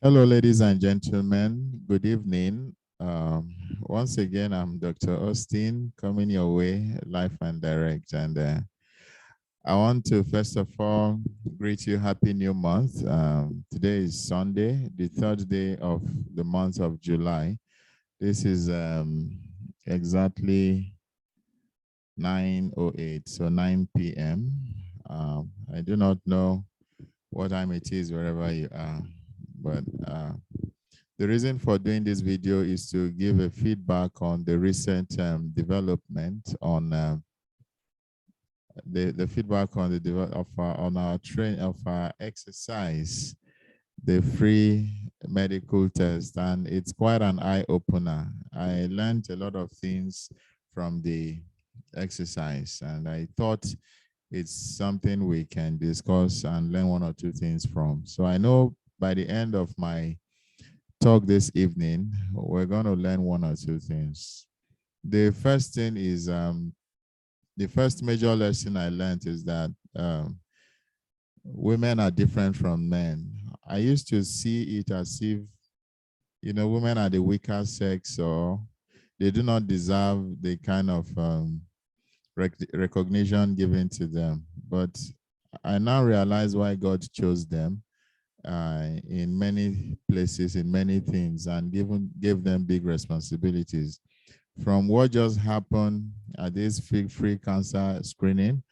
Hello, ladies and gentlemen. Good evening. Once again, I'm Dr. Austin coming your way live and direct. And I want to first of all greet you Happy New Month. Today is Sunday, the third day of the month of July. This is exactly 9:08, so 9 p.m. I do not know what time it is wherever you are, but the reason for doing this video is to give a feedback on the recent development on the feedback on the on our train of our exercise, the free medical test, and it's quite an eye opener. I learned a lot of things from the exercise, and I thought it's something we can discuss and learn one or two things from. So I know by the end of my talk this evening, we're going to learn one or two things. The first thing is the first major lesson I learned is that women are different from men. I used to see it as if, women are the weaker sex or they do not deserve the kind of recognition given to them. But I now realize why God chose them in many places, in many things, and gave them big responsibilities. From what just happened at this free cancer screening,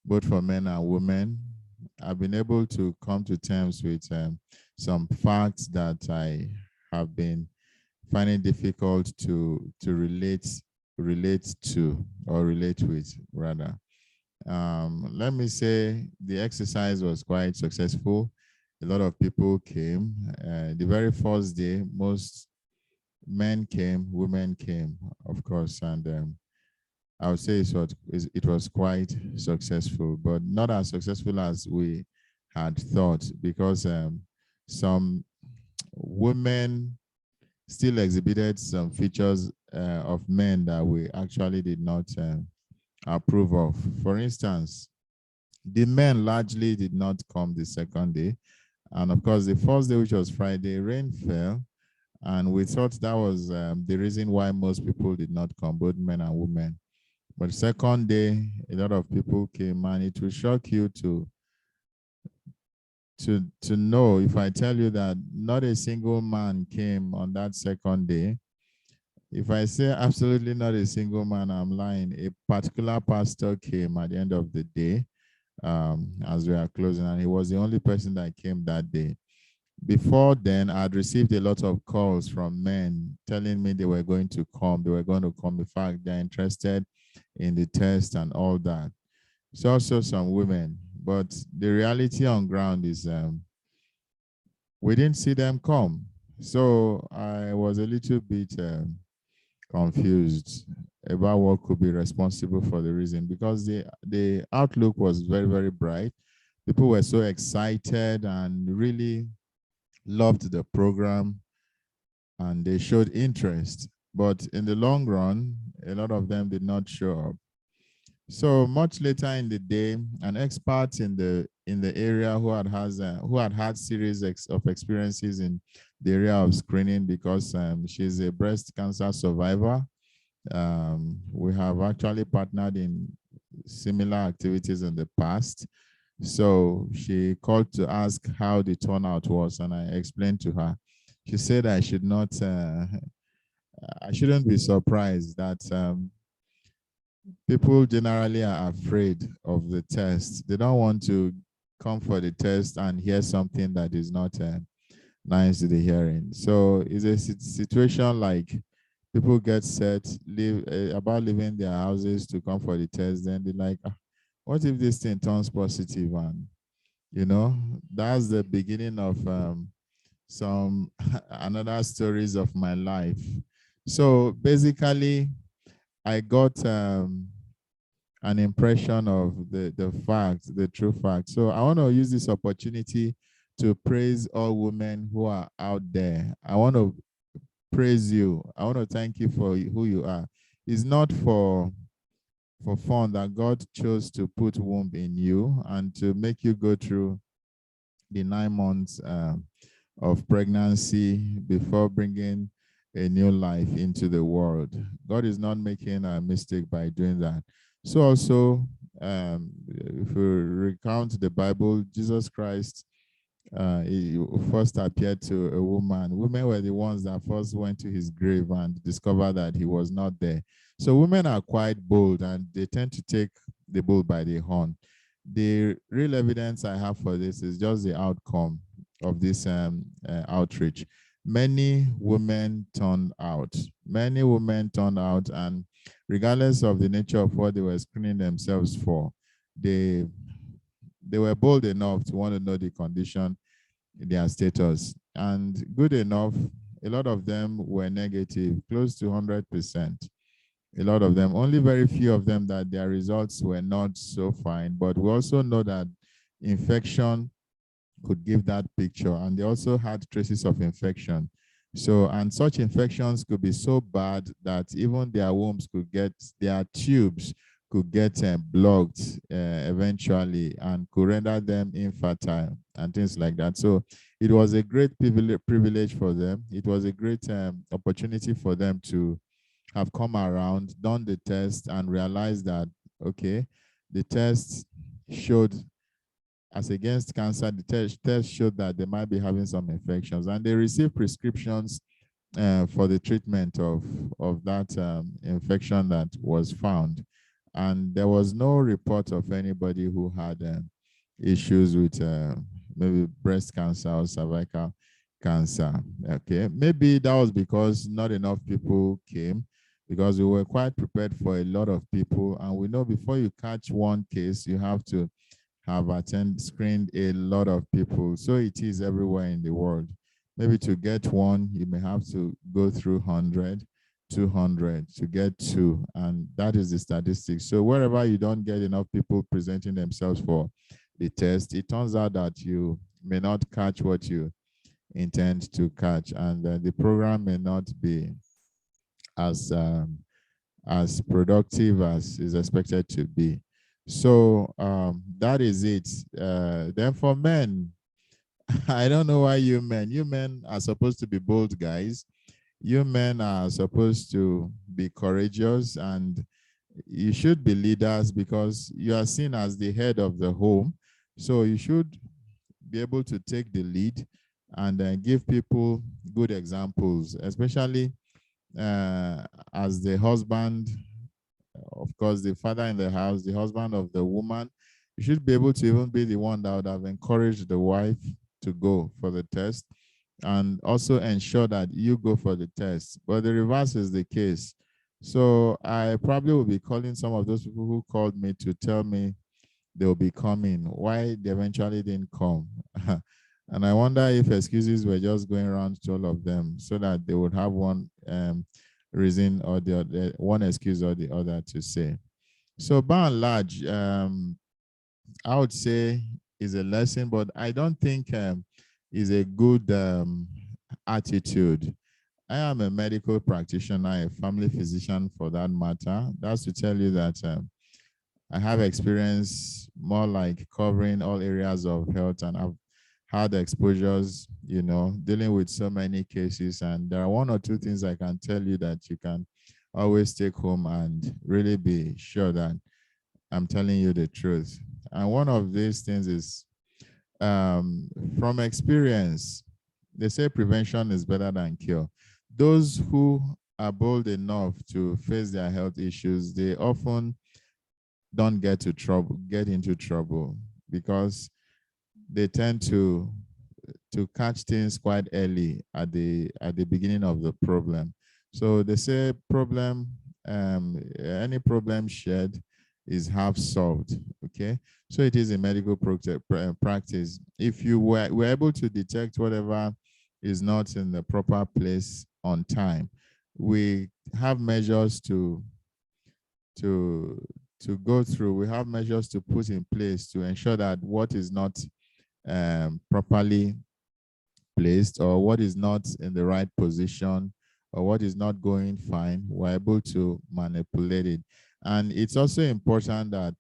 both for men and women, I've been able to come to terms with some facts that I have been finding difficult to relate to or relate with rather. Let me say the exercise was quite successful. A lot of people came. The very first day, most men came, women came, of course, and I would say it was quite successful, but not as successful as we had thought because some women still exhibited some features of men that we actually did not approve of. For instance, the men largely did not come the second day. And of course, the first day, which was Friday, rain fell. And we thought that was the reason why most people did not come, both men and women. But the second day, a lot of people came, and it will shock you to know if I tell you that not a single man came on that second day. If I say absolutely not a single man, I'm lying. A particular pastor came at the end of the day as we are closing, and he was the only person that came that day. Before then, I'd received a lot of calls from men telling me they were going to come. They were going to come. In fact, they're interested in the test and all that. It's also some women, but the reality on ground is we didn't see them come. So I was a little bit confused about what could be responsible for the reason because the outlook was very, very bright. People were so excited and really loved the program and they showed interest. But in the long run, a lot of them did not show up. So much later in the day, an expert in the area who had had series of experiences in the area of screening because she's a breast cancer survivor. We have actually partnered in similar activities in the past. So she called to ask how the turnout was, and I explained to her. She said I shouldn't be surprised that people generally are afraid of the test. They don't want to come for the test and hear something that is not nice to the hearing. So it's a situation like people get set about leaving their houses to come for the test. Then they're like, "Ah, what if this thing turns positive?" And that's the beginning of some another stories of my life. So basically, I got an impression of the true fact. So I want to use this opportunity to praise all women who are out there. I want to praise you. I want to thank you for who you are. It's not for fun that God chose to put womb in you and to make you go through the 9 months of pregnancy before bringing a new life into the world. God is not making a mistake by doing that. So also, if we recount the Bible, Jesus Christ he first appeared to a woman. Women were the ones that first went to his grave and discovered that he was not there. So women are quite bold and they tend to take the bull by the horn. The real evidence I have for this is just the outcome of this outreach. Many women turned out. Many women turned out, and regardless of the nature of what they were screening themselves for, they they were bold enough to want to know the condition, their status, and good enough. A lot of them were negative, close to 100%. A lot of them, only very few of them that their results were not so fine. But we also know that infection could give that picture, and they also had traces of infection. So, and such infections could be so bad that even their wombs could get, their tubes could get blocked eventually and could render them infertile and things like that. So it was a great privilege for them. It was a great opportunity for them to have come around, done the test, and realized that, okay, the test showed, as against cancer, the test showed that they might be having some infections, and they received prescriptions for the treatment of that infection that was found. And there was no report of anybody who had issues with maybe breast cancer or cervical cancer. Okay, maybe that was because not enough people came, because we were quite prepared for a lot of people. And we know before you catch one case, you have to have screened a lot of people. So it is everywhere in the world. Maybe to get one, you may have to go through 100, 200 to get two, and that is the statistics. So wherever you don't get enough people presenting themselves for the test, it turns out that you may not catch what you intend to catch, and the program may not be as productive as is expected to be. So that is it. Then for men, I don't know why you men are supposed to be bold guys. You men are supposed to be courageous, and you should be leaders because you are seen as the head of the home. So you should be able to take the lead and give people good examples, especially as the husband, of course, the father in the house, the husband of the woman. You should be able to even be the one that would have encouraged the wife to go for the test and also ensure that you go for the test. But the reverse is the case. So I probably will be calling some of those people who called me to tell me they'll be coming, why they eventually didn't come. And I wonder if excuses were just going around to all of them so that they would have one reason or the other, one excuse or the other to say. So by and large, I would say is a lesson, but I don't think is a good attitude. I am a medical practitioner, a family physician for that matter. That's to tell you that I have experience more like covering all areas of health, and I've had exposures, dealing with so many cases. And there are one or two things I can tell you that you can always take home and really be sure that I'm telling you the truth. And one of these things is from experience, they say prevention is better than cure. Those who are bold enough to face their health issues, they often don't get into trouble because they tend to catch things quite early at the beginning of the problem. So they say any problem shared is half solved. Okay, so it is in medical practice. If you were able to detect whatever is not in the proper place on time, we have measures to go through. We have measures to put in place to ensure that what is not properly placed, or what is not in the right position, or what is not going fine, we're able to manipulate it. And it's also important that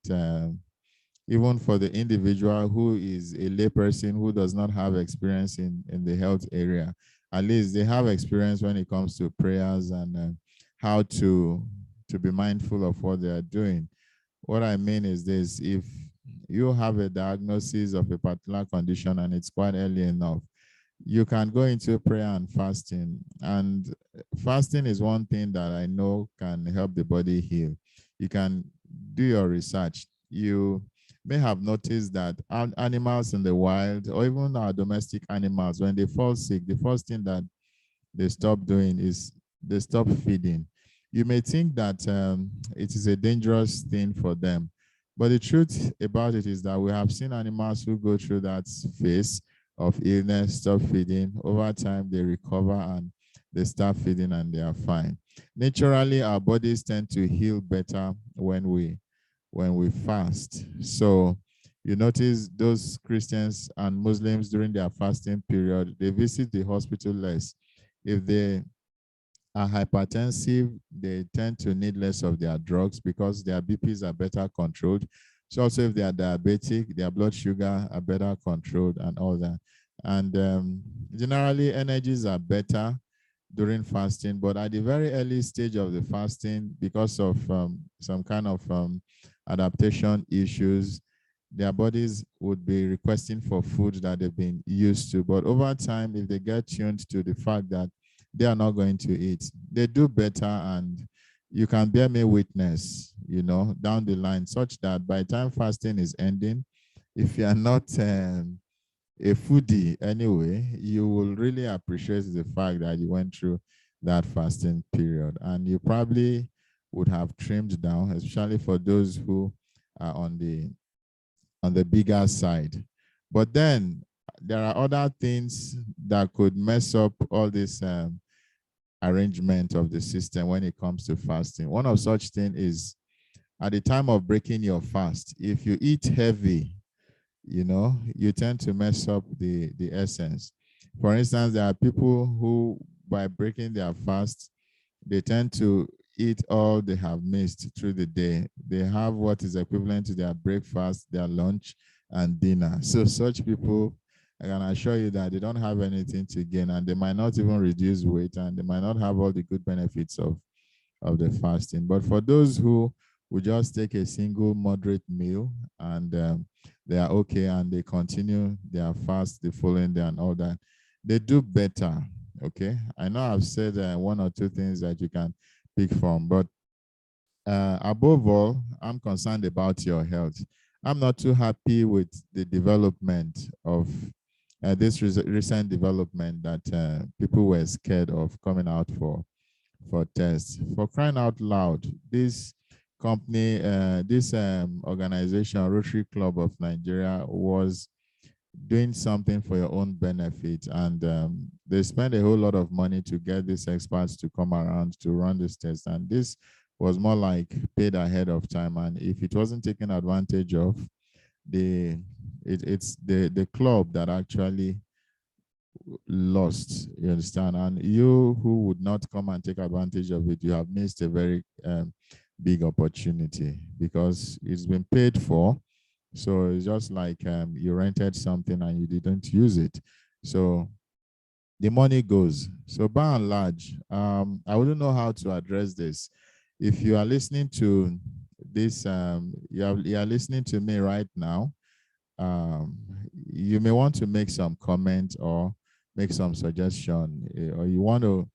even for the individual who is a layperson who does not have experience in the health area. At least they have experience when it comes to prayers and how to be mindful of what they are doing. What I mean is this: if you have a diagnosis of a particular condition and it's quite early enough, you can go into prayer and fasting. And fasting is one thing that I know can help the body heal. You can do your research. You may have noticed that animals in the wild, or even our domestic animals, when they fall sick, the first thing that they stop doing is they stop feeding. You may think that it is a dangerous thing for them, but the truth about it is that we have seen animals who go through that phase of illness, stop feeding. Over time, they recover and they start feeding and they are fine. Naturally, our bodies tend to heal better when we fast. So you notice those Christians and Muslims during their fasting period, they visit the hospital less. If they are hypertensive, they tend to need less of their drugs because their BPs are better controlled. So also if they are diabetic, their blood sugar are better controlled and all that. And generally energies are better during fasting, but at the very early stage of the fasting, because of some kind of adaptation issues, their bodies would be requesting for food that they've been used to. But over time, if they get tuned to the fact that they are not going to eat, they do better. And you can bear me witness, down the line, such that by the time fasting is ending, if you are not a foodie anyway, you will really appreciate the fact that you went through that fasting period. And you probably would have trimmed down, especially for those who are on the bigger side. But then there are other things that could mess up all this arrangement of the system when it comes to fasting. One of such things is at the time of breaking your fast, if you eat heavy, you tend to mess up the essence. For instance, there are people who, by breaking their fast, they tend to eat all they have missed through the day. They have what is equivalent to their breakfast, their lunch, and dinner. So such people, I can assure you that they don't have anything to gain, and they might not even reduce weight, and they might not have all the good benefits of the fasting. But for those who will just take a single moderate meal and they are okay and they continue their fast the following day and all that, they do better. Okay, I know I've said one or two things that you can pick from, but above all, I'm concerned about your health. I'm not too happy with the development of this recent development that people were scared of coming out for tests. For crying out loud, this company, this organization, Rotary Club of Nigeria, was doing something for your own benefit, and they spend a whole lot of money to get these experts to come around to run this test, and this was more like paid ahead of time. And if it wasn't taken advantage of, it's the club that actually lost, you understand? And you who would not come and take advantage of it, you have missed a very big opportunity because it's been paid for. So it's just like you rented something and you didn't use it. So the money goes. So by and large, I wouldn't know how to address this. If you are listening to this, you are listening to me right now, you may want to make some comment or make some suggestion, or you want to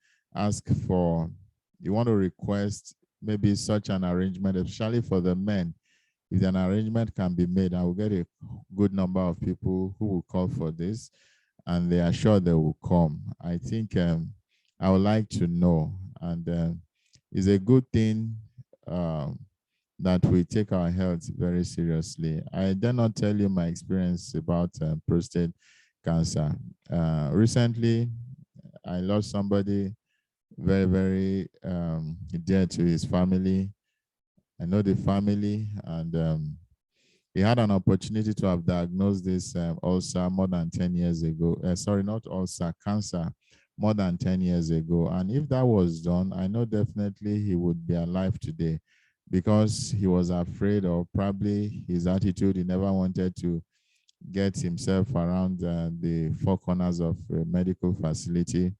you want to request maybe such an arrangement, especially for the men. If an arrangement can be made, I will get a good number of people who will call for this, and they are sure they will come. I think I would like to know, and it's a good thing that we take our health very seriously. I dare not tell you my experience about prostate cancer. Recently, I lost somebody very, very dear to his family. I know the family, and he had an opportunity to have diagnosed this ulcer more than 10 years ago. Sorry, not ulcer, cancer more than 10 years ago. And if that was done, I know definitely he would be alive today. because he was afraid, or probably his attitude, he never wanted to get himself around the four corners of a medical facility.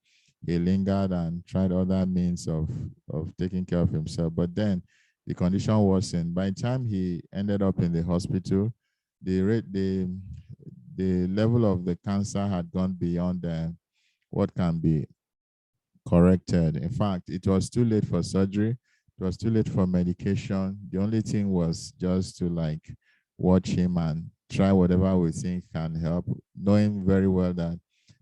He lingered and tried other means of taking care of himself. But then the condition worsened. By the time he ended up in the hospital, the rate, the level of the cancer had gone beyond what can be corrected. In fact, it was too late for surgery. It was too late for medication. The only thing was just to like watch him and try whatever we think can help, knowing very well that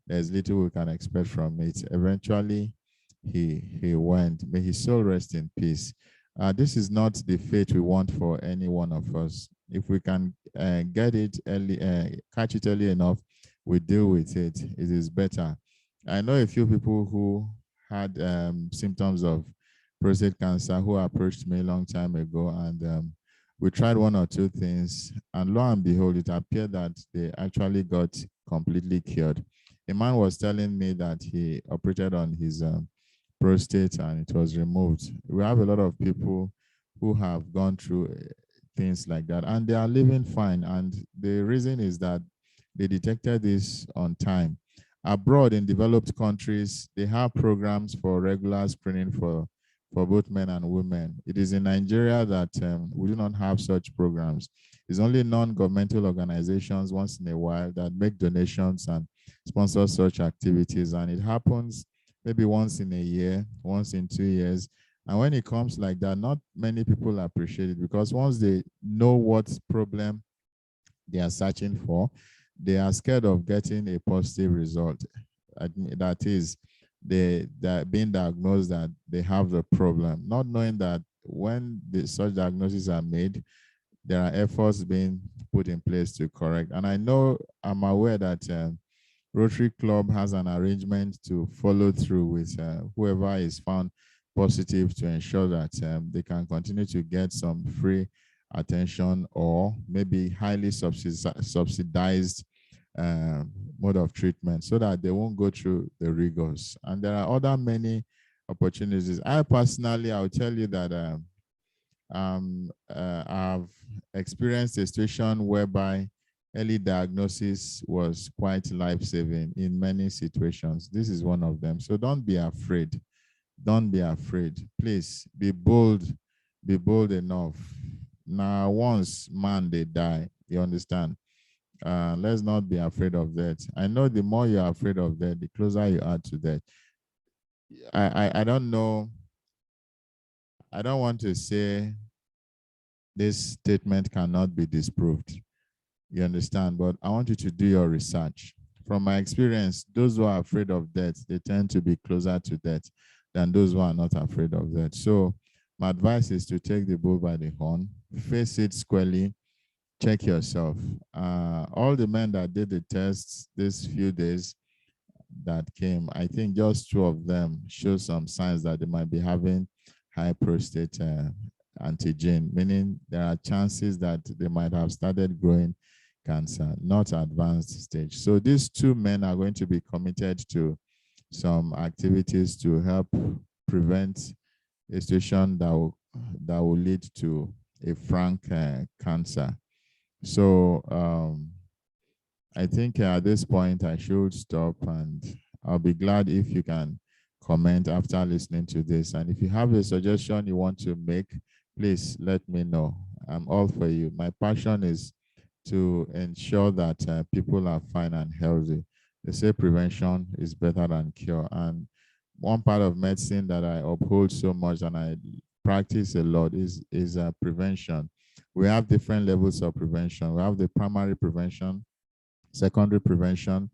there's little we can expect from it. Eventually, he went. May his soul rest in peace. This is not the fate we want for any one of us. If we can get it early, catch it early enough, we deal with it. It is better. I know a few people who had symptoms of prostate cancer who approached me a long time ago, and we tried one or two things, and lo and behold, it appeared that they actually got completely cured. A man was telling me that he operated on his prostate and it was removed. We have a lot of people who have gone through things like that, and they are living fine. And the reason is that they detected this on time. Abroad in developed countries, they have programs for regular screening for both men and women. It is in Nigeria that we do not have such programs. It's only non-governmental organizations once in a while that make donations and sponsor such activities. And it happens maybe once in a year, once in 2 years. And when it comes like that, not many people appreciate it, because once they know what problem they are searching for, they are scared of getting a positive result. That is, they're being diagnosed that they have the problem, not knowing that when such diagnoses are made, there are efforts being put in place to correct. And I'm aware that Rotary Club has an arrangement to follow through with whoever is found positive, to ensure that they can continue to get some free attention, or maybe highly subsidized mode of treatment, so that they won't go through the rigors. And there are other many opportunities. I personally, I'll tell you that I've experienced a situation whereby early diagnosis was quite life-saving in many situations. This is one of them. So don't be afraid. Don't be afraid. Please be bold. Be bold enough. Now, once man they die, you understand. Let's not be afraid of that. I know the more you're afraid of that, the closer you are to that. I don't know. I don't want to say this statement cannot be disproved. You understand? But I want you to do your research. From my experience, those who are afraid of death, they tend to be closer to death than those who are not afraid of death. So my advice is to take the bull by the horn, face it squarely, check yourself. All the men that did the tests these few days that came, I think just two of them show some signs that they might be having high prostate antigen, meaning there are chances that they might have started growing cancer, not advanced stage. So these two men are going to be committed to some activities to help prevent a situation that will lead to a frank cancer. So I think at this point I should stop, and I'll be glad if you can comment after listening to this. And if you have a suggestion you want to make, please let me know. I'm all for you. My passion is to ensure that people are fine and healthy. They say prevention is better than cure. And one part of medicine that I uphold so much and I practice a lot is prevention. We have different levels of prevention. We have the primary prevention, secondary prevention,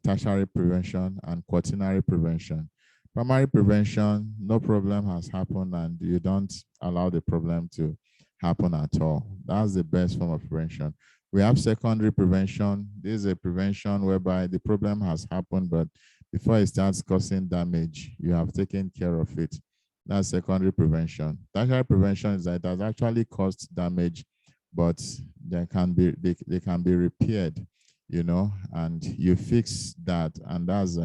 tertiary prevention, and quaternary prevention. Primary prevention, no problem has happened and you don't allow the problem to happen at all. That's the best form of prevention. We have secondary prevention. This is a prevention whereby the problem has happened, but before it starts causing damage, you have taken care of it. That's secondary prevention. Tertiary prevention is that it has actually caused damage, but they can be repaired, you know, and you fix that, and that's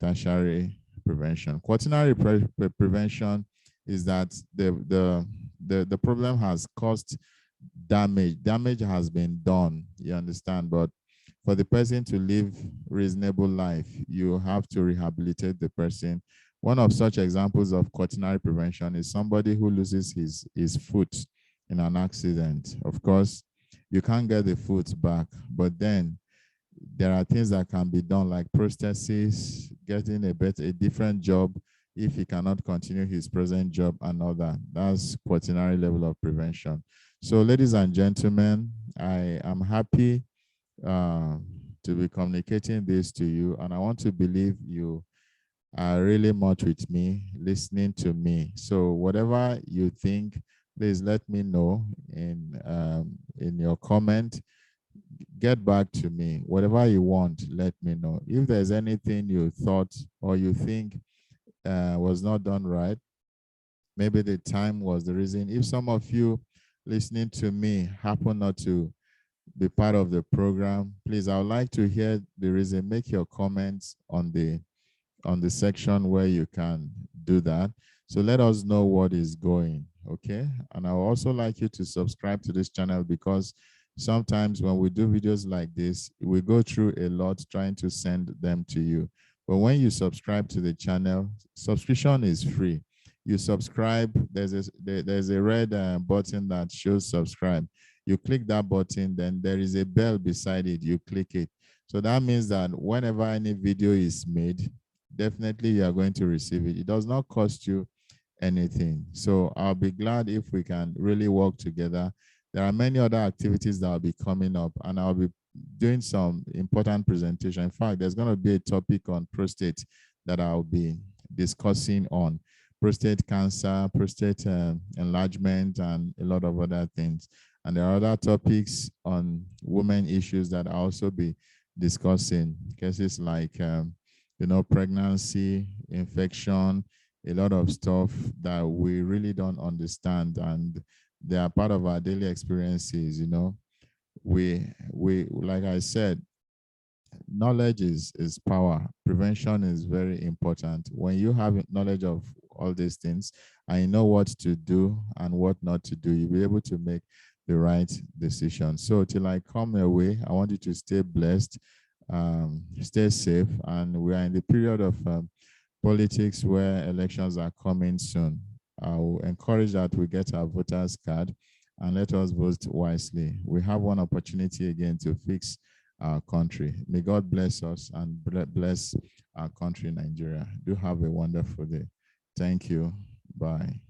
tertiary prevention. Quaternary prevention is that the problem has caused damage. Damage has been done, you understand? But for the person to live reasonable life, you have to rehabilitate the person. One of such examples of quaternary prevention is somebody who loses his foot in an accident. Of course, you can't get the foot back, but then there are things that can be done like prosthesis, getting a different job if he cannot continue his present job and all that. That's quaternary level of prevention. So, ladies and gentlemen, I am happy uh, to be communicating this to you, and I want to believe you are really much with me, listening to me. So, whatever you think, please let me know in your comment. Get back to me. Whatever you want, let me know. If there's anything you thought or you think was not done right, maybe the time was the reason. If some of you listening to me happen not to be part of the program, please, I would like to hear the reason. Make your comments on the section where you can do that. So let us know what is going, okay? And I would also like you to subscribe to this channel because sometimes when we do videos like this, we go through a lot trying to send them to you. But when you subscribe to the channel, subscription is free. You subscribe, there's a red button that shows subscribe. You click that button, then there is a bell beside it. You click it. So that means that whenever any video is made, definitely you are going to receive it. It does not cost you anything. So I'll be glad if we can really work together. There are many other activities that will be coming up, and I'll be doing some important presentation. In fact, there's going to be a topic on prostate that I'll be discussing on prostate cancer, prostate enlargement, and a lot of other things. And there are other topics on women issues that I'll also be discussing, cases like pregnancy, infection, a lot of stuff that we really don't understand, and they are part of our daily experiences. We like I said, knowledge is power. Prevention is very important. When you have knowledge of all these things and you know what to do and what not to do, you'll be able to make the right decision. So till I come your way, I want you to stay blessed, stay safe, and we are in the period of politics where elections are coming soon. I will encourage that we get our voters card and let us vote wisely. We have one opportunity again to fix our country. May God bless us and bless our country, Nigeria. Do have a wonderful day. Thank you. Bye.